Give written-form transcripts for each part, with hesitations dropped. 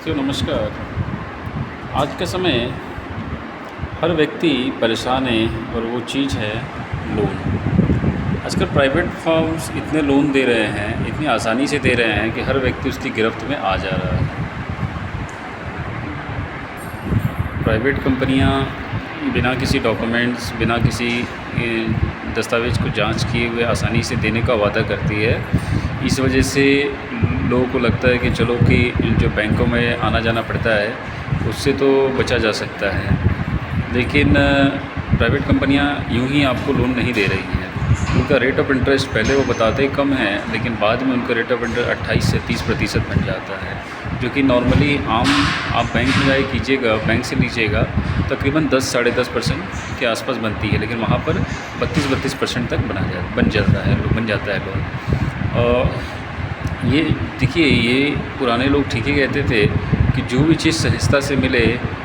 साथियों नमस्कार। आज के समय हर व्यक्ति परेशान है और वो चीज़ है लोन। आजकल प्राइवेट फर्म्स इतने लोन दे रहे हैं, इतनी आसानी से दे रहे हैं कि हर व्यक्ति उसकी गिरफ्त में आ जा रहा है। प्राइवेट कंपनियां बिना किसी डॉक्यूमेंट्स, बिना किसी दस्तावेज़ को जांच किए हुए आसानी से देने का वादा करती है। इस वजह से लोगों को लगता है कि चलो कि जो बैंकों में आना जाना पड़ता है उससे तो बचा जा सकता है, लेकिन प्राइवेट कंपनियां यूं ही आपको लोन नहीं दे रही हैं। उनका रेट ऑफ इंटरेस्ट पहले वो बताते कम है, लेकिन बाद में उनका रेट ऑफ इंटरेस्ट 28 से 30% बन जाता है, जो कि नॉर्मली आप बैंक में जाए कीजिएगा, बैंक से लीजिएगा तकरीबन 10-10.5% के आसपास बनती है, लेकिन वहाँ पर 32% तक बन जाता है लोन। ये देखिए, ये पुराने लोग ठीक ही कहते थे कि जो भी चीज़ सहजता से मिले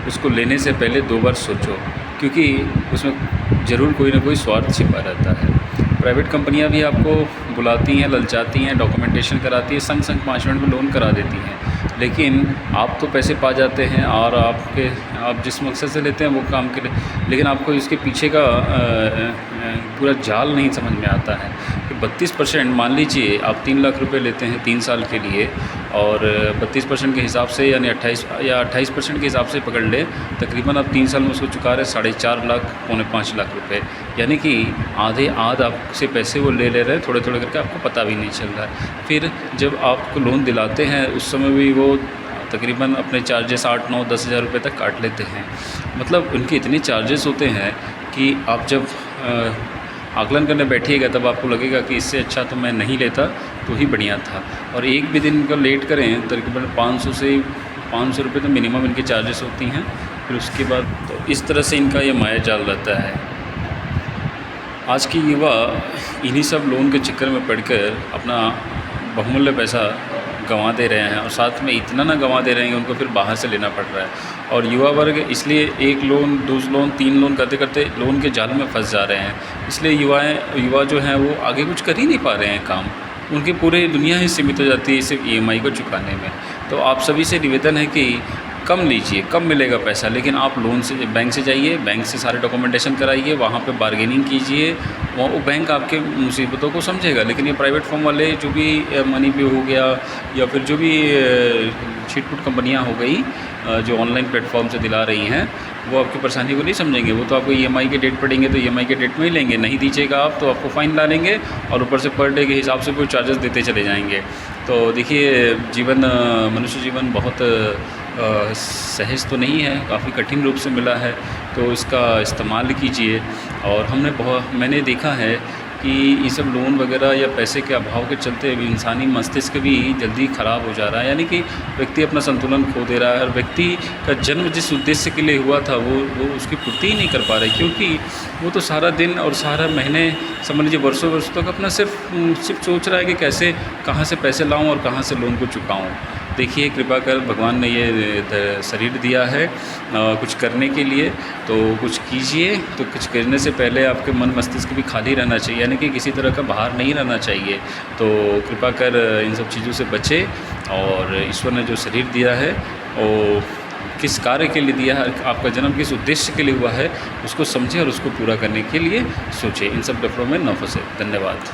उसको लेने से पहले 2 बार सोचो, क्योंकि उसमें ज़रूर कोई ना कोई स्वार्थ छिपा रहता है। प्राइवेट कंपनियां भी आपको बुलाती हैं, ललचाती हैं, डॉक्यूमेंटेशन कराती है, संग 5 मिनट में लोन करा देती हैं, लेकिन आप तो पैसे पा जाते हैं और आप जिस मकसद से लेते हैं वो काम के लिए, लेकिन आपको इसके पीछे का पूरा जाल नहीं समझ में आता है कि 32%, मान लीजिए आप 3 लाख रुपए लेते हैं 3 साल के लिए, और 32% के हिसाब से यानी 28% के हिसाब से पकड़ ले, तकरीबन आप 3 साल में उसको चुका रहे 4.5 लाख, 4.5 लाख रुपए, यानी कि आधे आपसे पैसे वो ले रहे हैं थोड़े करके, आपको पता भी नहीं चल रहा है। फिर जब आपको लोन दिलाते हैं उस समय भी वो तकरीबन अपने चार्जेस 8-9-10 हज़ार रुपये तक काट लेते हैं। मतलब उनके इतने चार्जेस होते हैं कि आप जब आकलन करने बैठिएगा तब आपको लगेगा कि इससे अच्छा तो मैं नहीं लेता तो ही बढ़िया था। और एक भी दिन का लेट करें तकरीबन 500 रुपये तो मिनिमम इनके चार्जेस होती हैं। फिर उसके बाद तो इस तरह से इनका ये माया जाल रहता है। आज की युवा इन्हीं सब लोन के चक्कर में पड़कर अपना बहुमूल्य पैसा गंवा दे रहे हैं, और साथ में इतना ना गंवा दे रहे हैं कि उनको फिर बाहर से लेना पड़ रहा है। और युवा वर्ग इसलिए एक लोन, 2 लोन, 3 लोन करते करते लोन के जाल में फंस जा रहे हैं। इसलिए युवा जो हैं वो आगे कुछ कर ही नहीं पा रहे हैं काम, उनकी पूरी दुनिया ही सीमित हो जाती है सिर्फ EMI को चुकाने में। तो आप सभी से निवेदन है कि कम लीजिए, कम मिलेगा पैसा, लेकिन आप लोन से बैंक से जाइए, बैंक से सारे डॉक्यूमेंटेशन कराइए, वहाँ पे बार्गेनिंग कीजिए, वो बैंक आपके मुसीबतों को समझेगा। लेकिन ये प्राइवेट फर्म वाले जो भी मनी पे हो गया या फिर जो भी छिटपुट कंपनियाँ हो गई जो ऑनलाइन प्लेटफॉर्म से दिला रही हैं, वो आपकी परेशानी को नहीं समझेंगे। वो तो आपको EMI के डेट पड़ेंगे तो EMI के डेट में ही लेंगे, नहीं दीजिएगा आप तो आपको फ़ाइन डालेंगे और ऊपर से पर डे के हिसाब से कोई चार्जेस देते चले जाएंगे। तो देखिए, मनुष्य जीवन बहुत सहज तो नहीं है, काफ़ी कठिन रूप से मिला है, तो इसका इस्तेमाल कीजिए। और मैंने देखा है कि ये सब लोन वगैरह या पैसे के अभाव के चलते इंसानी मस्तिष्क भी जल्दी ख़राब हो जा रहा है, यानी कि व्यक्ति अपना संतुलन खो दे रहा है, और व्यक्ति का जन्म जिस उद्देश्य के लिए हुआ था वो उसकी पूर्ति ही नहीं कर पा रहे, क्योंकि वो तो सारा दिन और सारा महीने, समझ लीजिए वर्षों तक अपना सिर्फ सोच रहा है कि कैसे, कहाँ से पैसे लाऊं और कहाँ से लोन को चुकाऊं। देखिए, कृपा कर, भगवान ने ये शरीर दिया है कुछ करने के लिए, तो कुछ कीजिए। तो कुछ करने से पहले आपके मन मस्तिष्क भी खाली रहना चाहिए, यानी कि किसी तरह का बाहर नहीं रहना चाहिए। तो कृपा कर इन सब चीज़ों से बचे, और ईश्वर ने जो शरीर दिया है वो किस कार्य के लिए दिया है, आपका जन्म किस उद्देश्य के लिए हुआ है, उसको समझें और उसको पूरा करने के लिए सोचें। इन सब डफरों में न फंसे। धन्यवाद।